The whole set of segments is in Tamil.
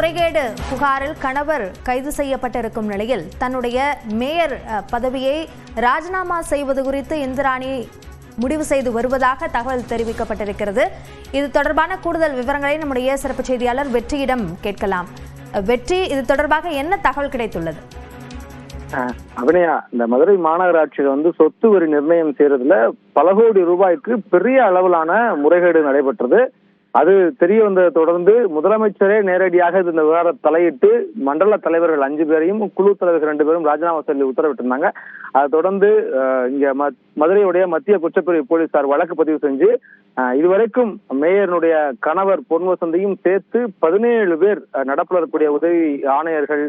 முறைகேடு புகாரில் கணவர் கைது செய்யப்பட்டிருக்கும் நிலையில் தன்னுடைய மேயர் பதவியை ராஜினாமா செய்வது குறித்து இந்திராணி முடிவு செய்து வருவதாக தகவல் தெரிவிக்கப்பட்டிருக்கிறது. இது தொடர்பான கூடுதல் விவரங்களை நம்முடைய சிறப்பு செய்தியாளர் வெற்றியிடம் கேட்கலாம். வெற்றி, இது தொடர்பாக என்ன தகவல் கிடைத்துள்ளது? அபிநயா, இந்த மதுரை மாநகராட்சியில் சொத்து வரி நிர்ணயம் செய்யறதுல பல கோடி ரூபாய்க்கு பெரிய அளவிலான முறைகேடு நடைபெற்றது. அது தெரிய வந்ததை தொடர்ந்து முதலமைச்சரே நேரடியாக இந்த விவகாரம் தலையிட்டு மண்டல தலைவர்கள் 5 பேரையும் குழு தலைவர்கள் 2 பேரும் ராஜினாமா சொல்லி உத்தரவிட்டிருந்தாங்க. அதை தொடர்ந்து இங்க மதுரையுடைய மத்திய குற்றப்பிரிவு போலீசார் வழக்கு பதிவு செஞ்சு இதுவரைக்கும் மேயருடைய கணவர் பொன்வசந்தையும் சேர்த்து 17 பேர் நடப்பில் இருக்கக்கூடிய உதவி ஆணையர்கள்,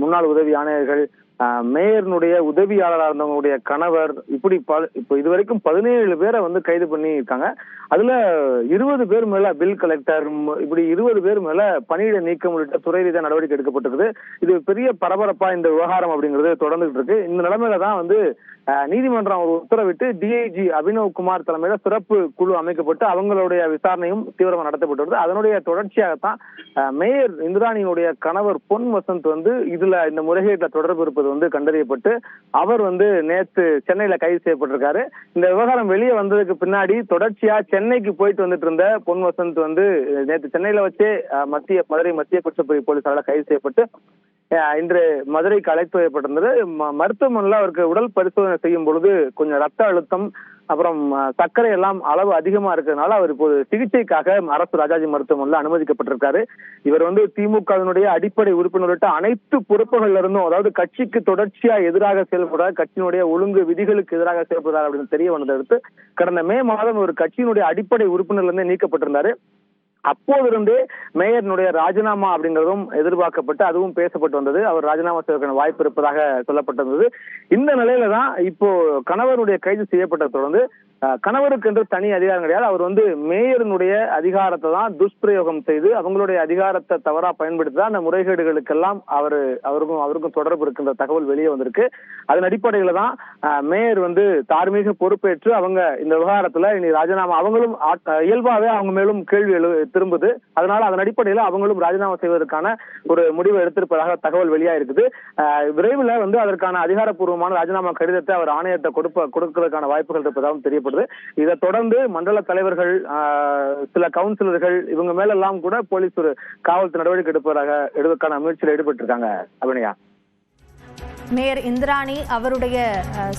முன்னாள் உதவி ஆணையர்கள், மேயர்னுடைய உதவியாளராக இருந்தவங்களுடைய கணவர், இப்போ இதுவரைக்கும் 17 பேரை கைது பண்ணி இருக்காங்க. அதுல 20 பேர் மேல பில் கலெக்டர், இப்படி 20 பேர் மேல பணியிட நீக்கம் உள்ளிட்ட துறை ரீதியாக நடவடிக்கை எடுக்கப்பட்டிருக்குது. இது பெரிய பரபரப்பா இந்த விவகாரம் அப்படிங்கிறது தொடர்ந்துட்டு இருக்கு. இந்த நிலைமையில தான் நீதிமன்றம் ஒரு உத்தரவிட்டு டிஐஜி அபினவ் குமார் தலைமையில சிறப்பு குழு அமைக்கப்பட்டு அவங்களுடைய விசாரணையும் தீவிரமா நடத்தப்பட்டு வருது. அதனுடைய தொடர்ச்சியாகத்தான் மேயர் இந்திராணியினுடைய கணவர் பொன் வசந்த் இதுல இந்த முறைகேட்டில் தொடர்பு இருப்பது கண்டறியப்பட்டு அவர் நேத்து சென்னையில கைது செய்யப்பட்டிருக்காரு. இந்த விவகாரம் வெளியே வந்ததுக்கு பின்னாடி தொடர்ச்சியா சென்னைக்கு போயிட்டு வந்துட்டு இருந்த பொன் வசந்த் நேற்று சென்னையில வச்சே மதுரை மத்திய குற்றப்பிரிவு போலீசாரால் கைது செய்யப்பட்டு இன்று மதுரைக்கு அழைத்து வைக்கப்பட்டிருந்தது. மருத்துவமனையில் அவருக்கு உடல் பரிசோதனை செய்யும் பொழுது கொஞ்சம் ரத்த அழுத்தம், அப்புறம் சர்க்கரை எல்லாம் அளவு அதிகமா இருக்கிறதுனால அவர் இப்போது சிகிச்சைக்காக அரசு ராஜாஜி மருத்துவமனையில் அனுமதிக்கப்பட்டிருக்காரு. இவர் திமுகவினுடைய அடிப்படை உறுப்பினர் அனைத்து பொறுப்புகள்ல இருந்தும், அதாவது கட்சிக்கு தொடர்ச்சியா எதிராக செயல்படுறார், கட்சியினுடைய ஒழுங்கு விதிகளுக்கு எதிராக செயல்படுறார் அப்படின்னு தெரிய வந்ததை அடுத்து கடந்த மே மாதம் ஒரு கட்சியினுடைய அடிப்படை உறுப்பினர்ல இருந்தே நீக்கப்பட்டிருந்தாரு. அப்போதிருந்தே மேயர்னுடைய ராஜினாமா அப்படிங்கிறதும் எதிர்பார்க்கப்பட்டு அதுவும் பேசப்பட்டு வந்தது. அவர் ராஜினாமா செய்வதற்கான வாய்ப்பு இருப்பதாக சொல்லப்பட்டிருந்தது. இந்த நிலையில தான் இப்போ கணவருடைய கைது செய்யப்பட்டதை தொடர்ந்து கணவருக்கு என்று தனி அதிகாரம் கிடையாது. அவர் மேயரினுடைய அதிகாரத்தை தான் துஷ்பிரயோகம் செய்து அவங்களுடைய அதிகாரத்தை தவறா பயன்படுத்தி தான் அந்த முறைகேடுகளுக்கெல்லாம் அவருக்கும் தொடர்பு இருக்கின்ற தகவல் வெளியே வந்திருக்கு. அதன் அடிப்படையில தான் மேயர் தார்மீக பொறுப்பேற்று அவங்க இந்த விவகாரத்துல இனி ராஜினாமா, அவங்களும் இயல்பாவே அவங்க மேலும் கேள்வி திரும்புது. அதனால அதன் அடிப்படையில அவங்களும் ராஜினாமா செய்வதற்கான ஒரு முடிவை எடுத்திருப்பதாக தகவல் வெளியா இருக்குது. விரைவில் அதற்கான அதிகாரப்பூர்வமான ராஜினாமா கடிதத்தை அவர் ஆணையத்தை கொடுக்கிறதுக்கான வாய்ப்புகள் இருப்பதாகவும் தெரியப்படுது. இதை தொடர்ந்து மண்டல தலைவர்கள், சில கவுன்சிலர்கள் இவங்க மேலெல்லாம் கூட போலீஸ் ஒரு காவல்துறை நடவடிக்கை எடுப்பதற்கான முயற்சியில் ஈடுபட்டிருக்காங்க. அபிநயா, மேயர் இந்திராணி அவருடைய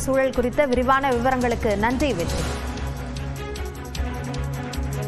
சூழல் குறித்த விரிவான விவரங்களுக்கு நன்றி வெற்றி.